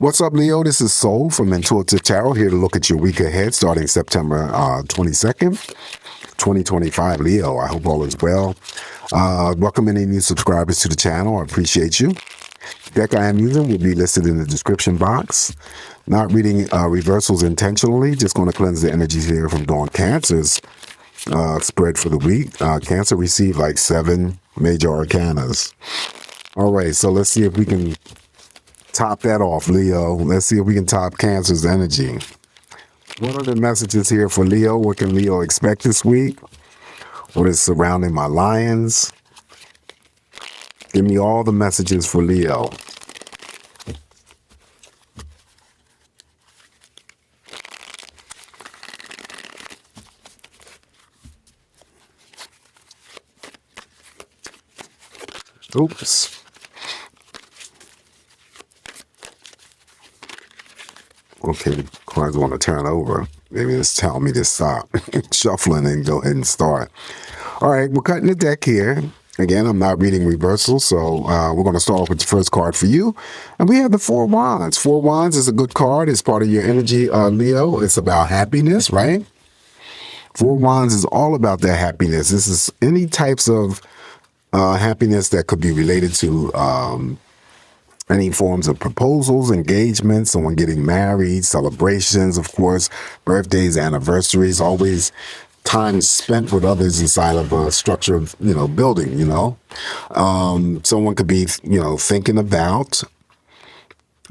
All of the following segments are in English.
What's up, Leo? This is Soul from Intuitive Tarot here to look at your week ahead starting September 22nd, 2025. Leo, I hope all is well. Welcome any new subscribers to the channel. I appreciate you. The deck I am using will be listed in the description box. Not reading reversals intentionally, just going to cleanse the energies here from Dawn Cancer's spread for the week. Cancer received like 7 major arcanas. All right, so let's see if we can top that off, Leo. Let's see if we can top Cancer's energy. What are the messages here for Leo? What can Leo expect this week? What is surrounding my lions? Give me all the messages for Leo. Oops. Okay, the cards want to turn over. Maybe it's telling me to stop shuffling and go ahead and start. All right, we're cutting the deck here. Again, I'm not reading reversal, so we're going to start off with the first card for you. And we have the Four Wands. Four Wands is a good card. It's part of your energy, Leo. It's about happiness, right? Four Wands is all about that happiness. This is any types of happiness that could be related to any forms of proposals, engagements, someone getting married, celebrations, of course, birthdays, anniversaries, always time spent with others inside of a structure of, building, Someone could be, thinking about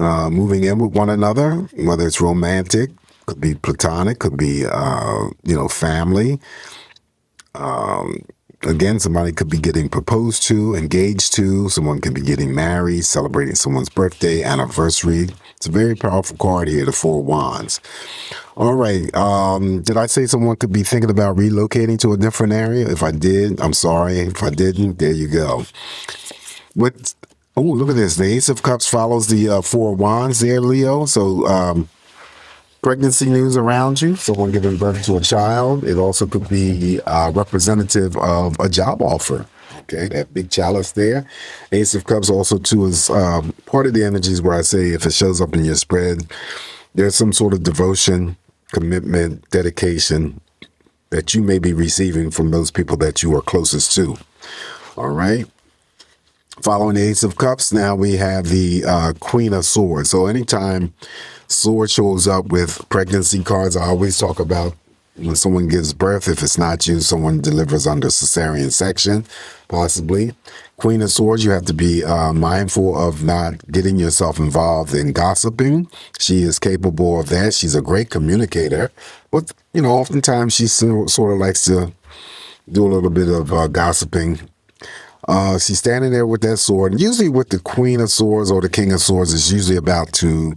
moving in with one another, whether it's romantic, could be platonic, could be, family. Again, somebody could be getting proposed to, engaged to. Someone could be getting married, celebrating someone's birthday, anniversary. It's a very powerful card here, the Four Wands. All right. Did I say someone could be thinking about relocating to a different area? If I did, I'm sorry. If I didn't, there you go. Oh, look at this. The Ace of Cups follows the Four Wands there, Leo. So, pregnancy news around you, someone giving birth to a child. It also could be representative of a job offer. Okay, that big chalice there. Ace of Cups also too is part of the energies where I say if it shows up in your spread, there's some sort of devotion, commitment, dedication that you may be receiving from those people that you are closest to. All right. Following the Ace of Cups, now we have the Queen of Swords. So anytime Sword shows up with pregnancy cards, I always talk about when someone gives birth, if it's not you, someone delivers under cesarean section, possibly. Queen of Swords, you have to be mindful of not getting yourself involved in gossiping. She is capable of that. She's a great communicator. But, oftentimes she sort of likes to do a little bit of gossiping. She's standing there with that sword. Usually with the Queen of Swords or the King of Swords, it's usually about to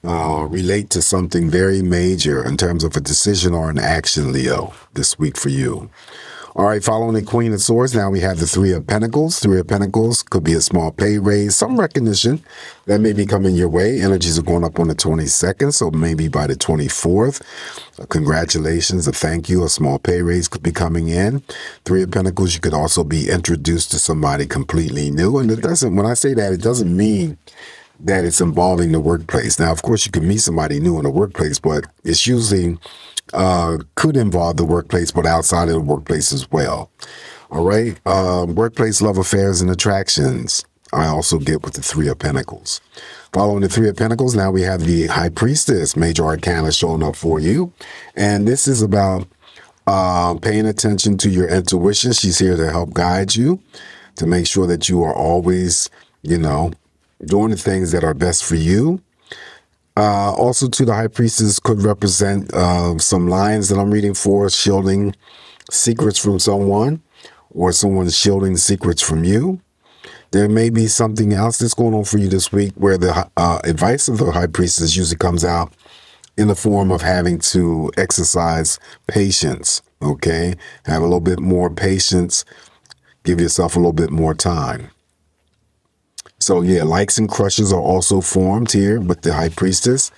relate to something very major in terms of a decision or an action, Leo, this week for you. All right, following the Queen of Swords, now we have the Three of Pentacles. Three of Pentacles could be a small pay raise, some recognition that may be coming your way. Energies are going up on the 22nd, so maybe by the 24th. Congratulations, a thank you, a small pay raise could be coming in. Three of Pentacles, you could also be introduced to somebody completely new. And when I say that, it doesn't mean that it's involving the workplace. Now, of course, you can meet somebody new in the workplace, but it's usually could involve the workplace, but outside of the workplace as well. All right. Workplace love affairs and attractions. I also get with the Three of Pentacles. Following the Three of Pentacles, now we have the High Priestess, major arcana showing up for you. And this is about paying attention to your intuition. She's here to help guide you, to make sure that you are always, doing the things that are best for you. Also, to the High Priestess could represent some lines that I'm reading for, shielding secrets from someone, or someone shielding secrets from you. There may be something else that's going on for you this week where the advice of the High Priestess usually comes out in the form of having to exercise patience, okay? Have a little bit more patience. Give yourself a little bit more time. So yeah, likes and crushes are also formed here with the High Priestess.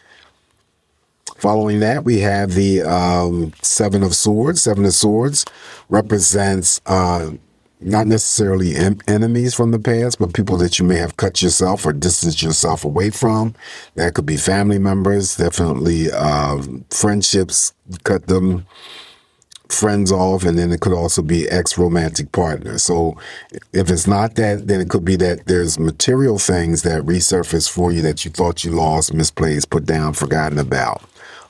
Following that, we have the Seven of Swords. Seven of Swords represents not necessarily enemies from the past, but people that you may have cut yourself or distanced yourself away from. That could be family members, definitely friendships, cut them friends off, and then it could also be ex-romantic partners. So if it's not that, then it could be that there's material things that resurface for you that you thought you lost, misplaced, put down, forgotten about.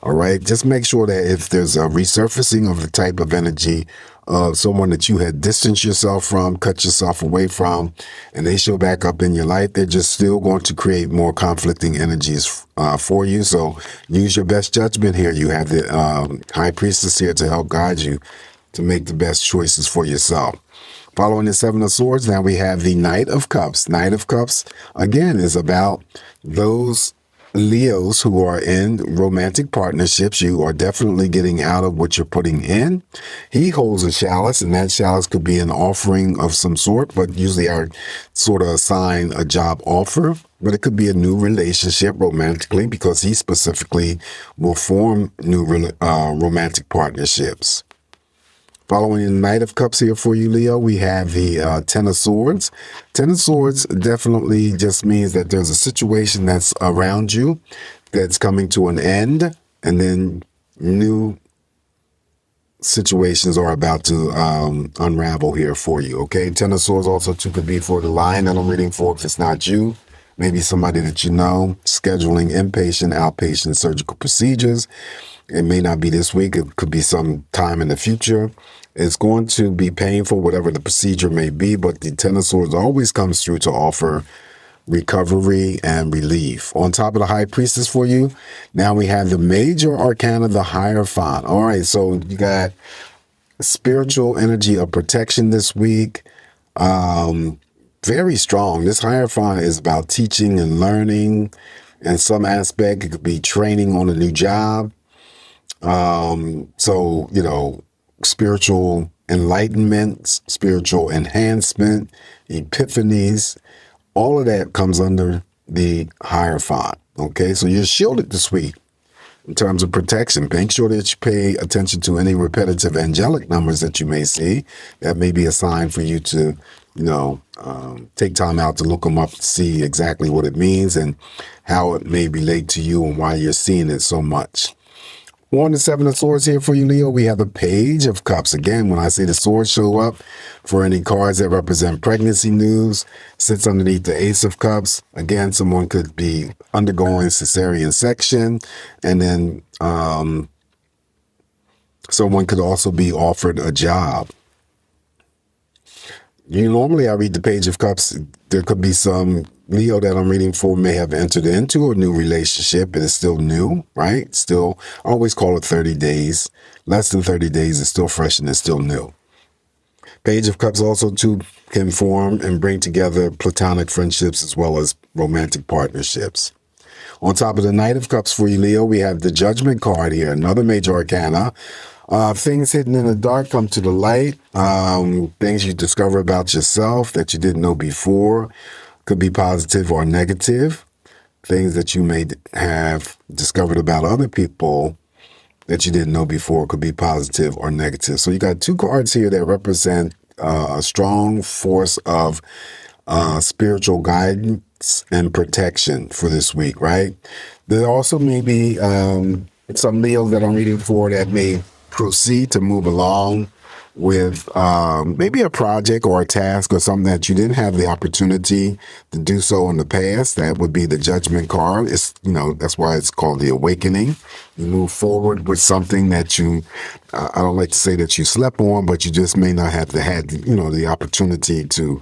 All right. Just make sure that if there's a resurfacing of the type of energy of someone that you had distanced yourself from, cut yourself away from, and they show back up in your life, they're just still going to create more conflicting energies for you. So use your best judgment here. You have the High Priestess here to help guide you to make the best choices for yourself. Following the Seven of Swords, now we have the Knight of Cups. Knight of Cups, again, is about those Leos who are in romantic partnerships. You are definitely getting out of what you're putting in. He holds a chalice, and that chalice could be an offering of some sort, but usually I sort of assign a job offer. But it could be a new relationship romantically, because he specifically will form new romantic partnerships. Following the Knight of Cups here for you, Leo, we have the Ten of Swords. Ten of Swords definitely just means that there's a situation that's around you that's coming to an end, and then new situations are about to unravel here for you, okay? Ten of Swords also too could be for the line that I'm reading for if it's not you. Maybe somebody that you know, scheduling inpatient, outpatient surgical procedures. It may not be this week. It could be some time in the future. It's going to be painful, whatever the procedure may be, but the Ten of Swords always comes through to offer recovery and relief. On top of the High Priestess for you, now we have the Major Arcana, the Hierophant. All right, so you got spiritual energy of protection this week. Very strong. This Hierophant is about teaching and learning in some aspect. It could be training on a new job. So, you know, spiritual enlightenment, spiritual enhancement, epiphanies, all of that comes under the Hierophant. Okay, so you're shielded this week in terms of protection. Make sure that you pay attention to any repetitive angelic numbers that you may see. That may be a sign for you to, you know, take time out to look them up to see exactly what it means and how it may relate to you and why you're seeing it so much. On the Seven of Swords here for you, Leo, we have the Page of Cups. Again, when I say the swords show up for any cards that represent pregnancy news, sits underneath the Ace of Cups. Again, someone could be undergoing cesarean section, and then someone could also be offered a job. Normally I read the Page of Cups. There could be some Leo that I'm reading for may have entered into a new relationship. It is still new, right? Still, I always call it 30 days. Less than 30 days is still fresh and it's still new. Page of Cups also too can form and bring together platonic friendships as well as romantic partnerships. On top of the Knight of Cups for you, Leo, we have the Judgment card here, another major arcana. Things hidden in the dark come to the light. Things you discover about yourself that you didn't know before. Could be positive or negative. Things that you may have discovered about other people that you didn't know before could be positive or negative. So you got two cards here that represent a strong force of spiritual guidance and protection for this week, right? There also may be some Leos that I'm reading for that may proceed to move along with maybe a project or a task or something that you didn't have the opportunity to do so in the past. That would be the Judgment card. It's, you know, that's why it's called the Awakening. You move forward with something that you, I don't like to say that you slept on, but you just may not have had, you know, the opportunity to,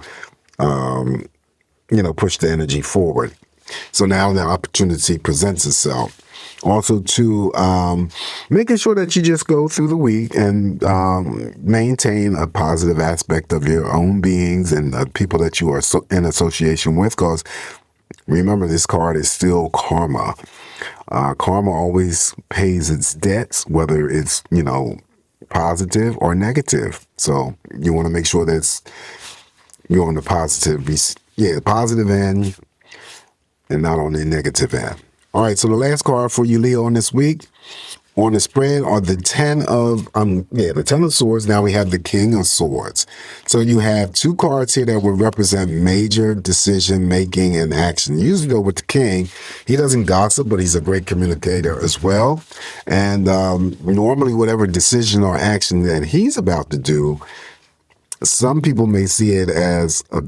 you know, push the energy forward. So now the opportunity presents itself. Also, to making sure that you just go through the week and maintain a positive aspect of your own beings and people that you are in association with. Because remember, this card is still karma. Karma always pays its debts, whether it's, you know, positive or negative. So you want to make sure that you're on the positive end and not on the negative end. All right, so the last card for you, Leo, on this week, On the spread are the the 10 of swords. Now we have the king of swords. So you have two cards here that would represent major decision making and action. Usually though with the king, he doesn't gossip, but he's a great communicator as well. And normally whatever decision or action that he's about to do, some people may see it as a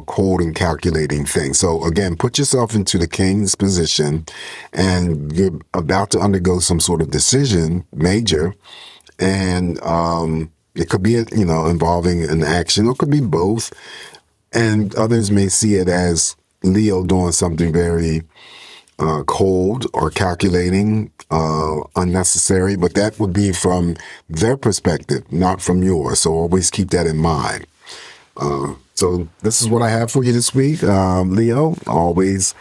cold and calculating thing. So again, put yourself into the king's position and you're about to undergo some sort of decision, major, and it could be, involving an action, or it could be both. And others may see it as Leo doing something very cold or calculating, unnecessary, but that would be from their perspective, not from yours. So always keep that in mind. So this is what I have for you this week, Leo. Always,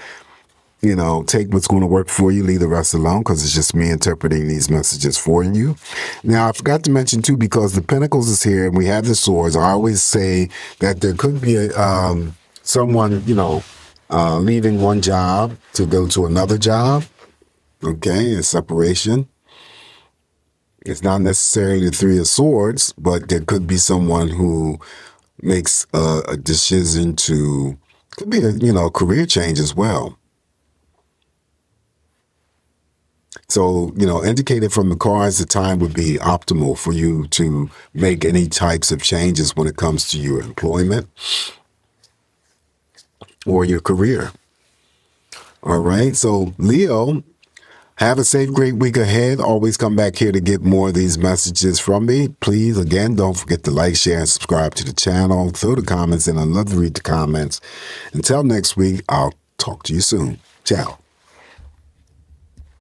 take what's going to work for you, leave the rest alone, because it's just me interpreting these messages for you. Now, I forgot to mention too, because the Pentacles is here and we have the swords, I always say that there could be someone, leaving one job to go to another job. Okay, a separation. It's not necessarily the Three of Swords, but there could be someone who makes a decision to, could be a career change as well. So, indicated from the cards, the time would be optimal for you to make any types of changes when it comes to your employment or your career. All right. So, Leo, have a safe, great week ahead. Always come back here to get more of these messages from me. Please, again, don't forget to like, share, and subscribe to the channel. Throw the comments in. I'd love to read the comments. Until next week, I'll talk to you soon. Ciao.